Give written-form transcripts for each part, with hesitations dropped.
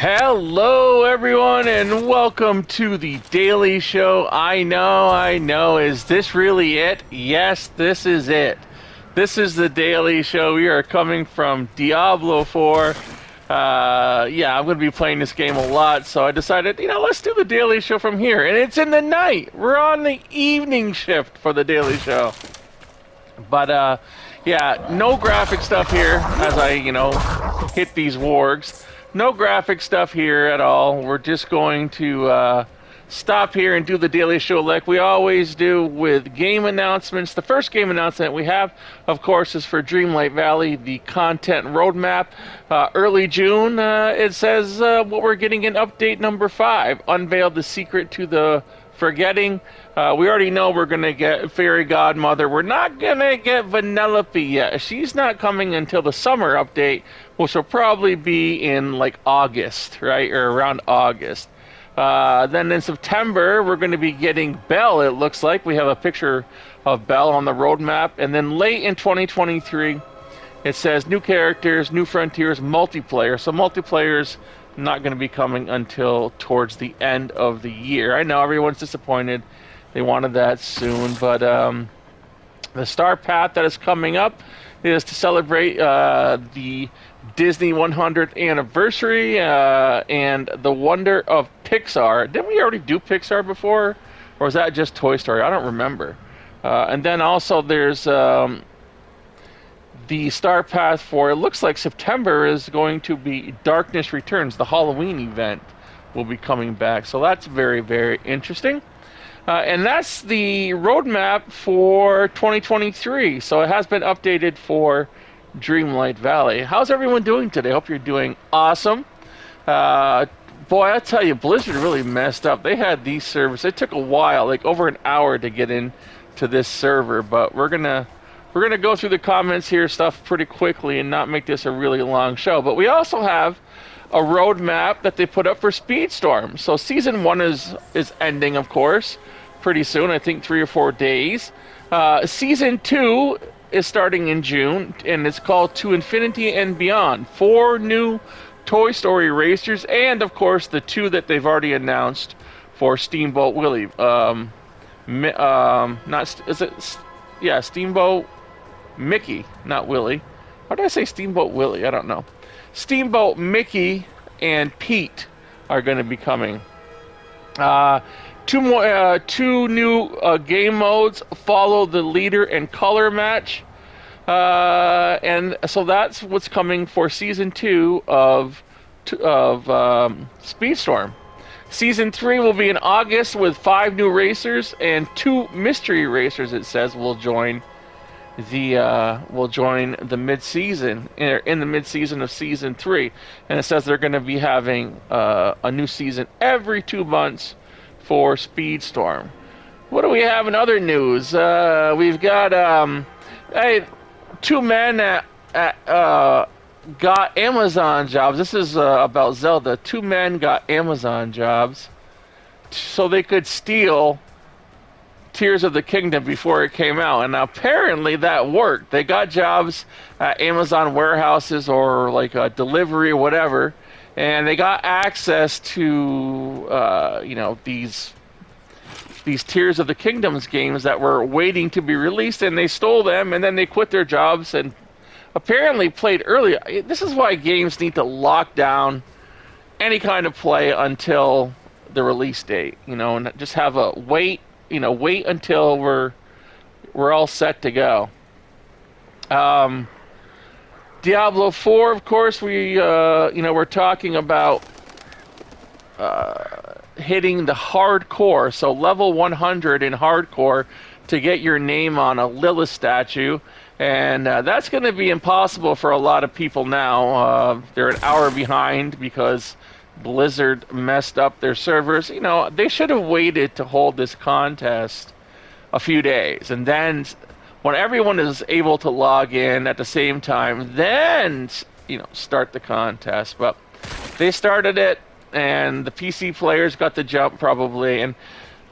Hello, everyone, and welcome to the Daily Show. I know. Is this really it? Yes, this is it. This is the Daily Show. We are coming from Diablo 4. I'm going to be playing this game a lot, so I decided, let's do the Daily Show from here. And it's in the night. We're on the evening shift for the Daily Show. But, no graphic stuff here as I, hit these wargs. No graphic stuff here at all. We're just going to stop here and do the Daily Show like we always do with game announcements. The first game announcement we have, of course, is for Dreamlight Valley, the content roadmap. Early June, it says what we're getting in update number 5. Unveiled the secret to the forgetting. We already know we're going to get Fairy Godmother. We're not going to get Vanellope yet. She's not coming until the summer update, which will probably be in like August, right? Or around August. Then in September, we're going to be getting Belle, it looks like. We have a picture of Belle on the roadmap. And then late in 2023, it says new characters, new frontiers, multiplayer. So multiplayer's not going to be coming until towards the end of the year. I know everyone's disappointed. They wanted that soon, but the Star Path that is coming up is to celebrate the Disney 100th anniversary and the wonder of Pixar. Didn't we already do Pixar before? Or was that just Toy Story? I don't remember. And then also there's the Star Path for, it looks like September is going to be Darkness Returns. The Halloween event will be coming back. So that's very, very interesting. And that's the roadmap for 2023. So it has been updated for Dreamlight Valley. How's everyone doing today? Hope you're doing awesome. Boy, I tell you, Blizzard really messed up. They had these servers. It took a while, like over an hour to get in to this server. But we're gonna go through the comments here, stuff pretty quickly, and not make this a really long show. But we also have a roadmap that they put up for Speedstorm. So season 1 is ending, of course, pretty soon. I think 3 or 4 days. Season 2 is starting in June, and it's called To Infinity and Beyond. 4 new Toy Story racers, and of course the 2 that they've already announced for Steamboat Willie. Steamboat Mickey, not Willie. Why did I say Steamboat Willie? I don't know. Steamboat Mickey and Pete are going to be coming. 2 new game modes. Follow the leader and color match. And so that's what's coming for season 2 of Speedstorm. Season 3 will be in August with 5 new racers and 2 mystery racers. It says will join the mid-season in the mid-season of season 3, and it says they're going to be having a new season every 2 months for Speedstorm. What do we have in other news? We've got 2 men got Amazon jobs. This is about Zelda. 2 men got Amazon jobs so they could steal Tears of the Kingdom before it came out, and apparently that worked. They got jobs at Amazon warehouses or like a delivery or whatever, and they got access to these Tears of the Kingdoms games that were waiting to be released, and they stole them, and then they quit their jobs and apparently played early. This is why games need to lock down any kind of play until the release date, and just have a wait until we're all set to go. Diablo 4, of course, we're talking about hitting the hardcore, so level 100 in hardcore to get your name on a Lilith statue, and that's going to be impossible for a lot of people now. They're an hour behind because Blizzard messed up their servers. They should have waited to hold this contest a few days, and then when everyone is able to log in at the same time, then start the contest. But they started it, and the PC players got the jump probably, and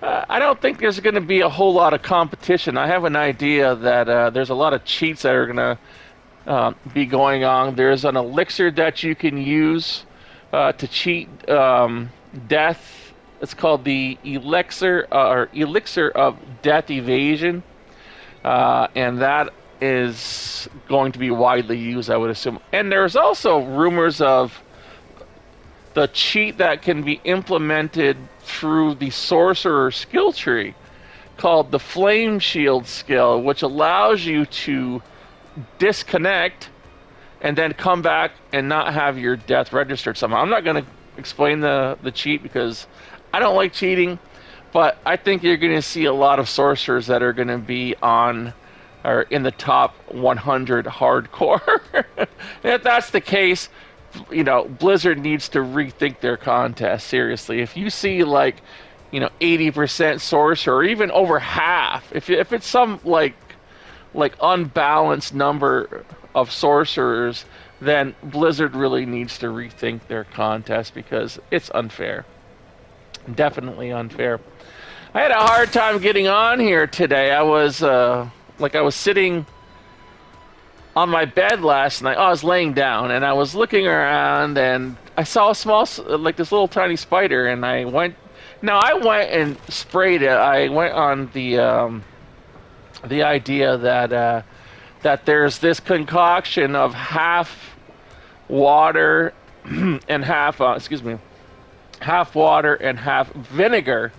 I don't think there's going to be a whole lot of competition. I have an idea that there's a lot of cheats that are going to be going on. There's an elixir that you can use to cheat death. It's called the elixir of death evasion, and that is going to be widely used, I would assume. And there's also rumors of the cheat that can be implemented through the sorcerer skill tree called the Flame Shield skill, which allows you to disconnect and then come back and not have your death registered somehow. I'm not going to explain the cheat because I don't like cheating, but I think you're going to see a lot of sorcerers that are going to be on or in the top 100 hardcore. And if that's the case, you know, Blizzard needs to rethink their contest, seriously. If you see, like, you know, 80% sorcerer, or even over half, if it's some, like unbalanced number of sorcerers, then Blizzard really needs to rethink their contest because it's unfair. Definitely unfair. I had a hard time getting on here today. I was sitting on my bed last night. Oh, I was laying down and I was looking around and I saw a small, like this little tiny spider, and I went and sprayed it. I went on the idea that there's this concoction of half water and half water and half vinegar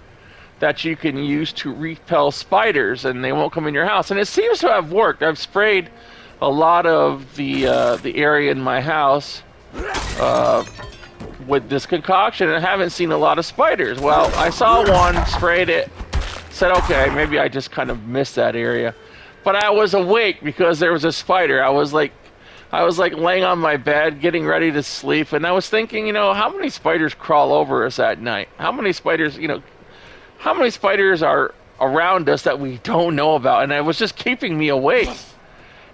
that you can use to repel spiders, and they won't come in your house. And it seems to have worked. I've sprayed a lot of the area in my house with this concoction, and I haven't seen a lot of spiders. Well, I saw one, sprayed it, said, okay, maybe I just kind of missed that area. But I was awake because there was a spider. I was like laying on my bed, getting ready to sleep, and I was thinking, you know, how many spiders crawl over us at night? How many spiders are around us that we don't know about? And it was just keeping me awake.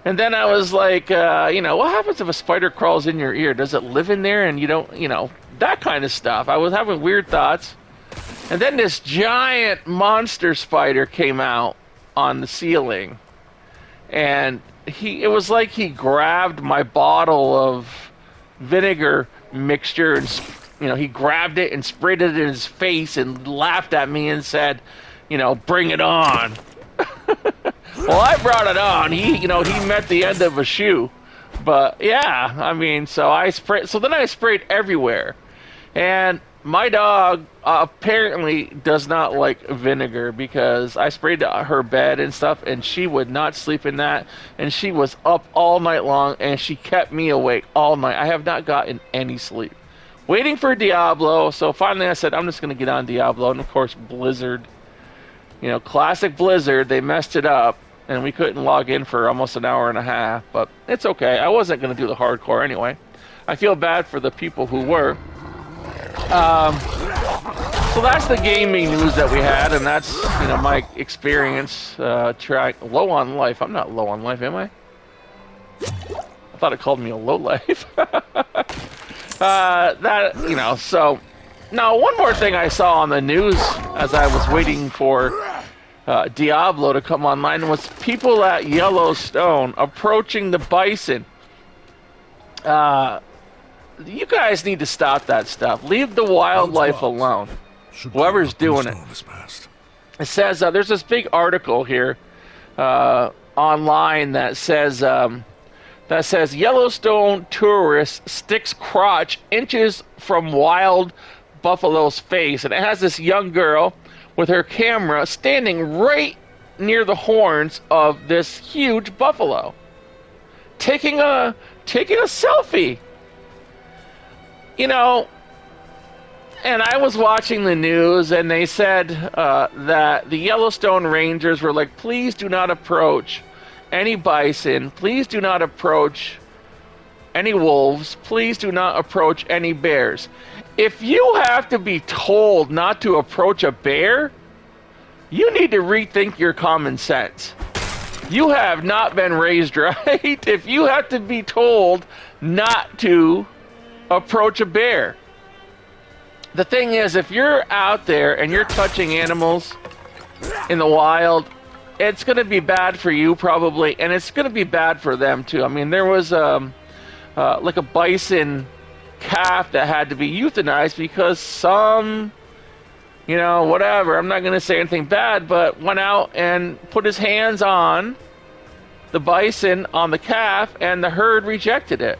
And then I was like, you know, what happens if a spider crawls in your ear? Does it live in there and you don't, you know, that kind of stuff. I was having weird thoughts. And then this giant monster spider came out on the ceiling. And it was like he grabbed my bottle of vinegar mixture and, you know, he grabbed it and sprayed it in his face and laughed at me and said, you know, bring it on. Well, I brought it on. He met the end of a shoe. But yeah, I mean, so then I sprayed everywhere. And my dog apparently does not like vinegar because I sprayed her bed and stuff, and she would not sleep in that. And she was up all night long, and she kept me awake all night. I have not gotten any sleep. Waiting for Diablo, so finally I said, I'm just going to get on Diablo. And of course, Blizzard, you know, classic Blizzard, they messed it up, and we couldn't log in for almost an hour and a half. But it's okay. I wasn't going to do the hardcore anyway. I feel bad for the people who were. So that's the gaming news that we had, and that's, you know, my experience trying low on life. I'm not low on life, am I? I thought it called me a low life. That, you know, so now one more thing I saw on the news as I was waiting for Diablo to come online was people at Yellowstone approaching the bison. You guys need to stop that stuff. Leave the wildlife alone. Whoever's doing it. It says there's this big article here online that says Yellowstone tourist sticks crotch inches from wild buffalo's face, and it has this young girl with her camera standing right near the horns of this huge buffalo, taking a selfie. You know, and I was watching the news, and they said that the Yellowstone Rangers were like, please do not approach any bison. Please do not approach any wolves. Please do not approach any bears. If you have to be told not to approach a bear, you need to rethink your common sense. You have not been raised right if you have to be told not to approach a bear. The thing is, if you're out there and you're touching animals in the wild, it's going to be bad for you probably, and it's going to be bad for them too. I mean, there was like a bison calf that had to be euthanized because some, whatever, I'm not going to say anything bad, but went out and put his hands on the bison, on the calf, and the herd rejected it.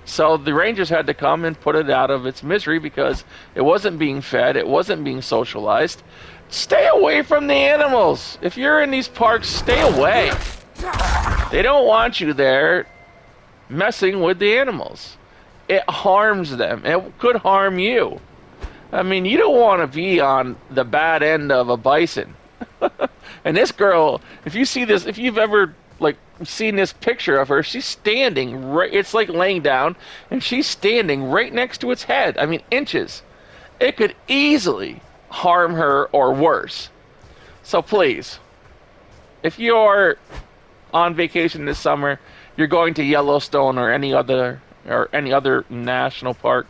So the rangers had to come and put it out of its misery because it wasn't being fed, it wasn't being socialized. Stay away from the animals. If you're in these parks, stay away. They don't want you there messing with the animals. It harms them. It could harm you. I mean, you don't want to be on the bad end of a bison. And this girl, if you see this, if you've ever seen this picture of her, she's standing right, it's like laying down, and she's standing right next to its head. I mean, inches. It could easily harm her or worse. So please, if you're on vacation this summer, you're going to Yellowstone or any other national park,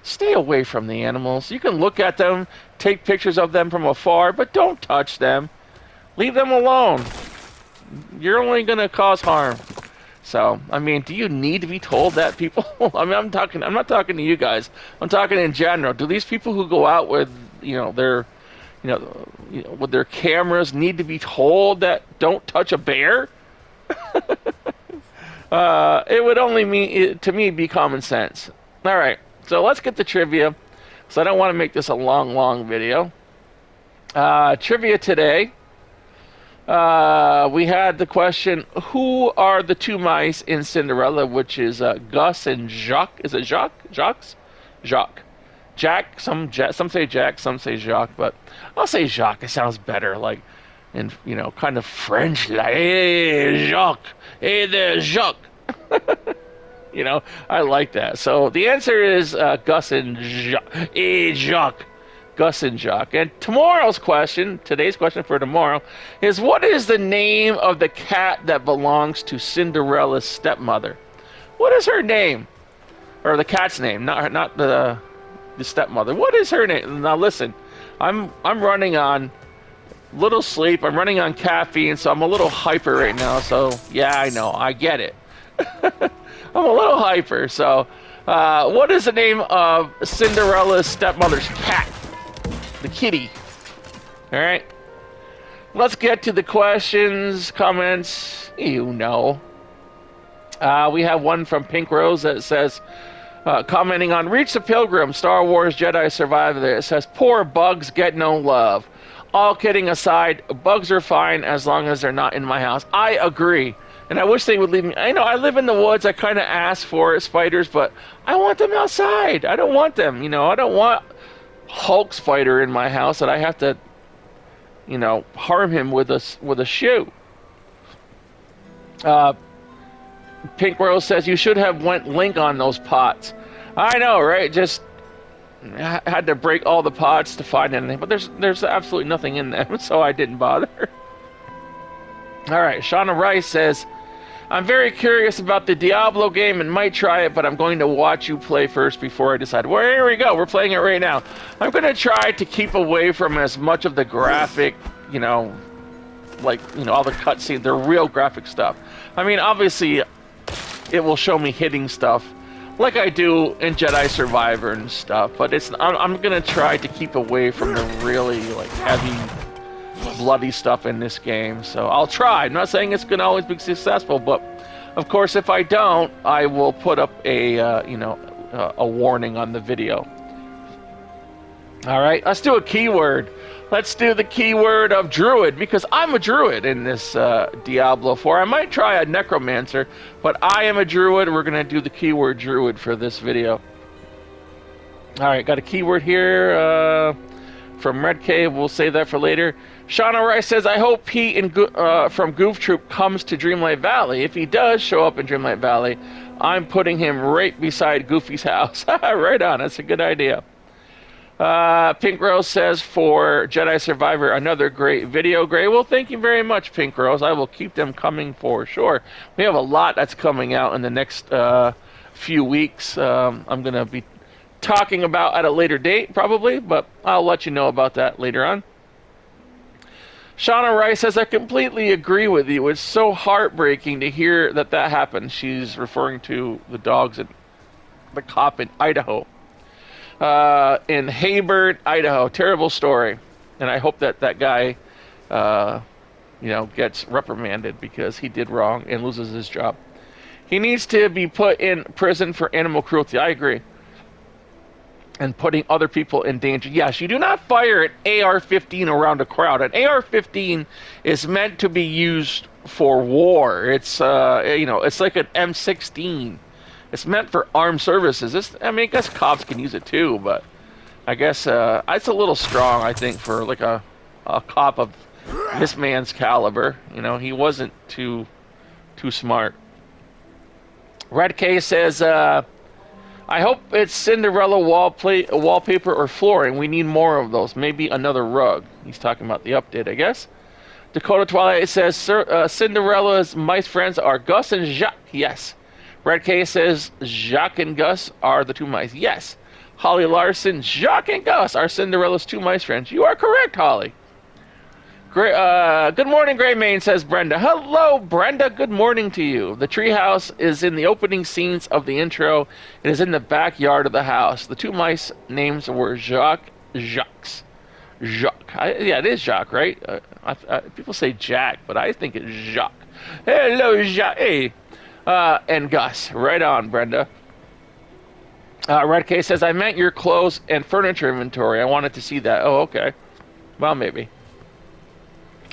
stay away from the animals. You can look at them, take pictures of them from afar, but don't touch them. Leave them alone. You're only going to cause harm. So, I mean, do you need to be told that, people? I mean, I'm not talking to you guys. I'm talking in general. Do these people who go out with, with their cameras need to be told that don't touch a bear? It would only to me be common sense. All right, so let's get to trivia. So I don't want to make this a long video. Trivia today. We had the question, who are the two mice in Cinderella, which is Gus and Jaq. Is it Jaq? Jaq. Jaq. Some say Jaq, some say Jaq, but I'll say Jaq. It sounds better, like, in, kind of French, like, hey, Jaq. Hey there, Jaq. I like that. So the answer is Gus and Jaq. Hey, Jaq. Gus and Jaq. And today's question for tomorrow, is what is the name of the cat that belongs to Cinderella's stepmother? What is her name? Or the cat's name, not the stepmother. What is her name? Now listen, I'm running on little sleep. I'm running on caffeine, so I'm a little hyper right now. So yeah, I know, I get it. I'm a little hyper. So what is the name of Cinderella's stepmother's cat? The kitty. All right. Let's get to the questions, comments. We have one from Pink Rose that says, commenting on Reach the Pilgrim, Star Wars Jedi Survivor. It says, poor bugs get no love. All kidding aside, bugs are fine as long as they're not in my house. I agree. And I wish they would leave me. I know I live in the woods. I kind of ask for spiders, but I want them outside. I don't want them. I don't want Hulk spider in my house that I have to, harm him with a shoe. Pink Rose says you should have went link on those pots. I know, right? Just had to break all the pots to find anything, but there's absolutely nothing in them, so I didn't bother. All right, Shauna Rice says, I'm very curious about the Diablo game and might try it, but I'm going to watch you play first before I decide. Well, here we go. We're playing it right now. I'm going to try to keep away from as much of the graphic, all the cutscenes, the real graphic stuff. I mean, obviously, it will show me hitting stuff like I do in Jedi Survivor and stuff, but I'm going to try to keep away from the really, heavy, bloody stuff in this game. So I'll try. I'm not saying it's going to always be successful, but of course if I don't, I will put up a warning on the video. All right, let's do a keyword. Let's do the keyword of Druid, because I'm a Druid in this Diablo 4. I might try a Necromancer, but I am a Druid. We're going to do the keyword Druid for this video. All right, got a keyword here from RedK. We'll save that for later. Shauna Rice says, I hope Pete from Goof Troop comes to Dreamlight Valley. If he does show up in Dreamlight Valley, I'm putting him right beside Goofy's house. Right on. That's a good idea. Pink Rose says, for Jedi Survivor, another great video. Great. Well, thank you very much, Pink Rose. I will keep them coming for sure. We have a lot that's coming out in the next few weeks. I'm going to be talking about at a later date, probably, but I'll let you know about that later on. Shauna Rice says, I completely agree with you. It's so heartbreaking to hear that happened. She's referring to the dogs in the cop in Idaho. In Hayward, Idaho. Terrible story. And I hope that that guy, gets reprimanded because he did wrong and loses his job. He needs to be put in prison for animal cruelty. I agree. And putting other people in danger. Yes, you do not fire an AR-15 around a crowd. An AR-15 is meant to be used for war. It's it's like an M16. It's meant for armed services. I guess cops can use it too, but I guess it's a little strong, I think, for like a cop of this man's caliber. He wasn't too smart. RedK says, I hope it's Cinderella wallpaper or flooring. We need more of those. Maybe another rug. He's talking about the update, I guess. DakotaTwilight says, Cinderella's mice friends are Gus and Jaq. Yes. RedK says, Jaq and Gus are the two mice. Yes. Holly Larson, Jaq and Gus are Cinderella's two mice friends. You are correct, Holly. Good morning, Gray Mane, says Brenda. Hello, Brenda. Good morning to you. The treehouse is in the opening scenes of the intro. It is in the backyard of the house. The two mice names were Jaq. Yeah, it is Jaq, right? People say Jack, but I think it's Jaq. Hello, Jaq. Hey. And Gus. Right on, Brenda. RedK says, I meant your clothes and furniture inventory. I wanted to see that. Oh, okay. Well, maybe.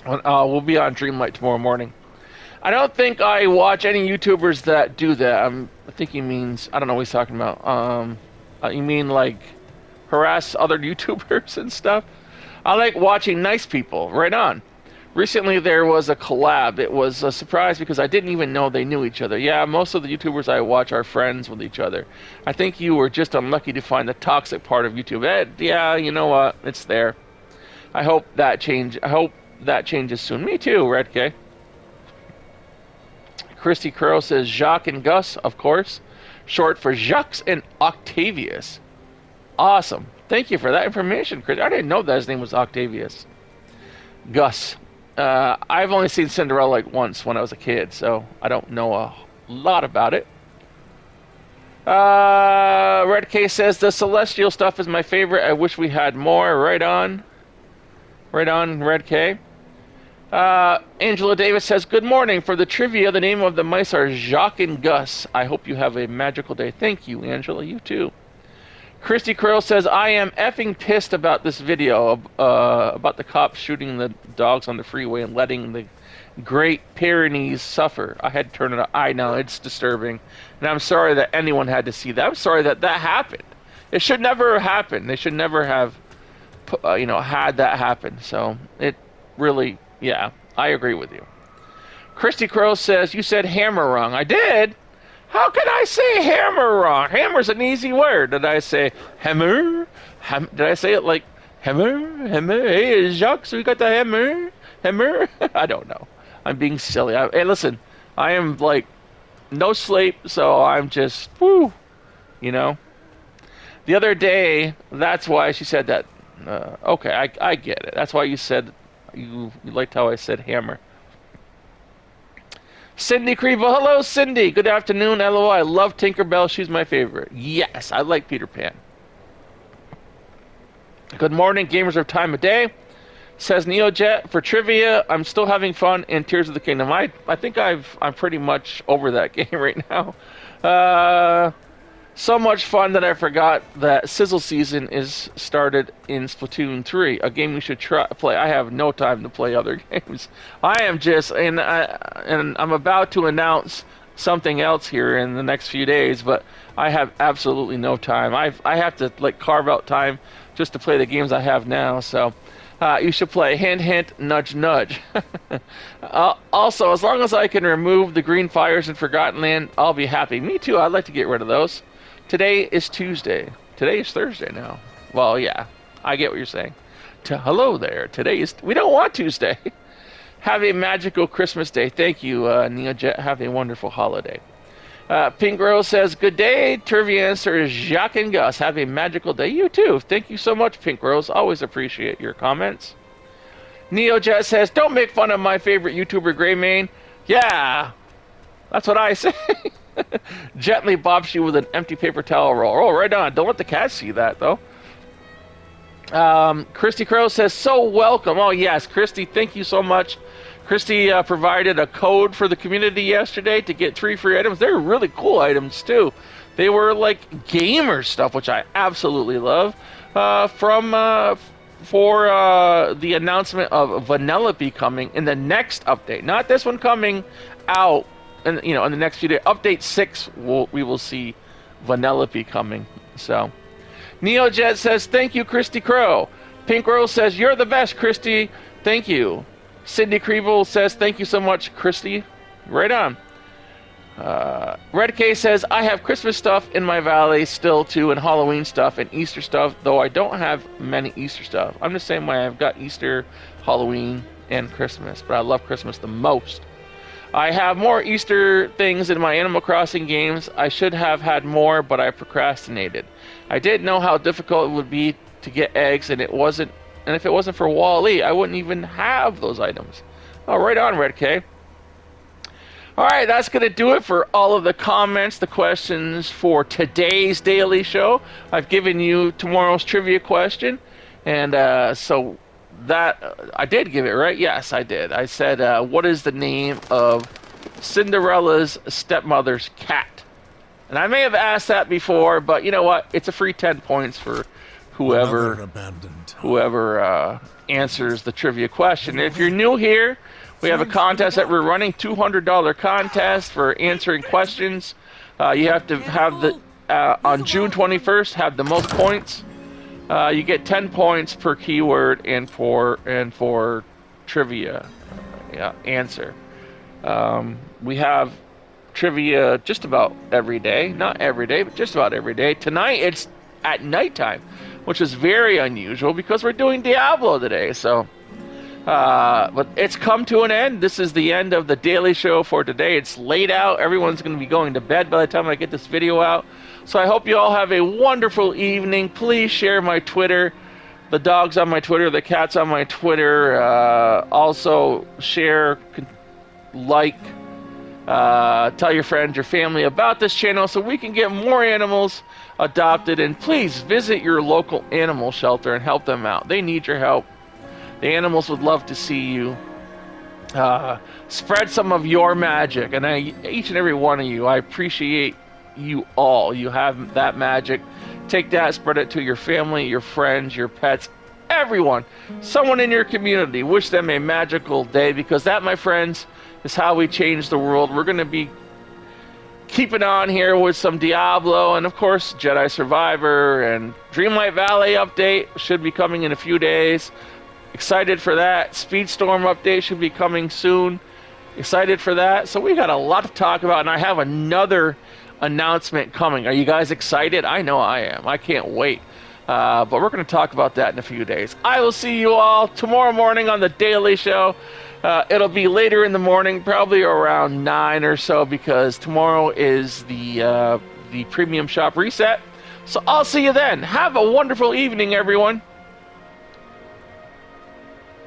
We'll be on Dreamlight tomorrow morning. I don't think I watch any YouTubers that do that. I think he means, I don't know what he's talking about. You mean like harass other YouTubers and stuff? I like watching nice people. Right on. Recently there was a collab. It was a surprise because I didn't even know they knew each other. Yeah, most of the YouTubers I watch are friends with each other. I think you were just unlucky to find the toxic part of YouTube. Yeah, you know what? It's there. I hope that changes soon. Me too, RedK. Kristy Crow says Jaq and Gus, of course. Short for Jux and Octavius. Awesome. Thank you for that information, Chris. I didn't know that his name was Octavius. Gus. I've only seen Cinderella like once when I was a kid, so I don't know a lot about it. RedK says the celestial stuff is my favorite. I wish we had more. Right on. Right on, RedK. Angela Davis says, good morning. For the trivia, the name of the mice are Jaq and Gus. I hope you have a magical day. Thank you, Angela. You too. Kristy Crow says, I am effing pissed about this video about the cops shooting the dogs on the freeway and letting the Great Pyrenees suffer. I had to turn it on. I know, it's disturbing. And I'm sorry that anyone had to see that. I'm sorry that happened. It should never have happened. They should never have had that happen. So it really, yeah, I agree with you. Kristy Crow says, you said hammer wrong. I did. How can I say hammer wrong? Hammer's an easy word. Did I say hammer? Did I say it like hammer? Hey, Jacques, we got the hammer? Hammer? I don't know. I'm being silly. Hey, listen, I am like no sleep, so I'm just, woo, The other day, that's why she said that. Okay, I get it. That's why you said, you liked how I said hammer. Cindy Creeble. Hello, Cindy. Good afternoon, LOL. I love Tinkerbell. She's my favorite. Yes, I like Peter Pan. Good morning, gamers of time of day. Says NeoJet. For trivia, I'm still having fun in Tears of the Kingdom. I think I'm pretty much over that game right now. So much fun that I forgot that Sizzle Season is started in Splatoon 3, a game we should play. I have no time to play other games. I am just, and I'm about to announce something else here in the next few days, but I have absolutely no time. I have to carve out time just to play the games I have now. So you should play. Hint, hint, nudge, nudge. Also, as long as I can remove the green fires in Forgotten Land, I'll be happy. Me too. I'd like to get rid of those. Today is Tuesday. Today is Thursday now. Well, yeah, I get what you're saying. Hello there. We don't want Tuesday. Have a magical Christmas day. Thank you, NeoJet. Have a wonderful holiday. Pink Rose says, good day. Trivia answer is Jaq and Gus. Have a magical day. You too. Thank you so much, Pink Rose. Always appreciate your comments. NeoJet says, don't make fun of my favorite YouTuber, Greymane. Yeah, that's what I say. Gently bops you with an empty paper towel roll. Oh, right on. Don't let the cat see that, though. Kristy Crow says, so welcome. Oh, yes, Kristy, thank you so much. Kristy provided a code for the community yesterday to get 3 free items. They're really cool items, too. They were like gamer stuff, which I absolutely love. For the announcement of Vanellope coming in the next update. Not this one coming out in the next few days. Update 6, we will see Vanellope coming. So, NeoJet says, thank you, Kristy Crow. Pink Rose says, you're the best, Kristy. Thank you. Cindy Kriebel says, thank you so much, Kristy. Right on. RedK says, I have Christmas stuff in my valley still too, and Halloween stuff and Easter stuff, though I don't have many Easter stuff. I'm the same way. I've got Easter, Halloween, and Christmas, but I love Christmas the most. I have more Easter things in my Animal Crossing games. I should have had more, but I procrastinated. I didn't know how difficult it would be to get eggs, and if it wasn't for Wall-E, I wouldn't even have those items. Oh, right on, RedK. All right, that's going to do it for all of the comments, the questions for today's daily show. I've given you tomorrow's trivia question, and so that I did give it, right? Yes, I did. I said, what is the name of Cinderella's stepmother's cat? And I may have asked that before, but you know what? It's a free 10 points for whoever answers the trivia question. If you're new here, we have a contest that we're running, $200 contest for answering questions. You have to have on June 21st, have the most points. You get 10 points per keyword and for trivia answer. We have trivia just about every day. Not every day, but just about every day. Tonight it's at nighttime, which is very unusual because we're doing Diablo today. So. But it's come to an end. This is the end of the daily show for today. It's late out. Everyone's going to be going to bed by the time I get this video out. So I hope you all have a wonderful evening. Please share my Twitter. The dog's on my Twitter. The cat's on my Twitter. Also share, like, tell your friends, your family about this channel so we can get more animals adopted. And please visit your local animal shelter and help them out. They need your help. The animals would love to see you. Spread some of your magic. And each and every one of you, I appreciate you all. You have that magic. Take that, spread it to your family, your friends, your pets, everyone. Someone in your community. Wish them a magical day, because that, my friends, is how we change the world. We're going to be keeping on here with some Diablo and, of course, Jedi Survivor and Dreamlight Valley update should be coming in a few days. Excited for that. Speedstorm update should be coming soon. Excited for that. So we got a lot to talk about, and I have another announcement coming. Are you guys excited? I know I am. I can't wait. But we're going to talk about that in a few days. I will see you all tomorrow morning on The Daily Show. It'll be later in the morning, probably around 9 or so, because tomorrow is the premium shop reset. So I'll see you then. Have a wonderful evening, everyone.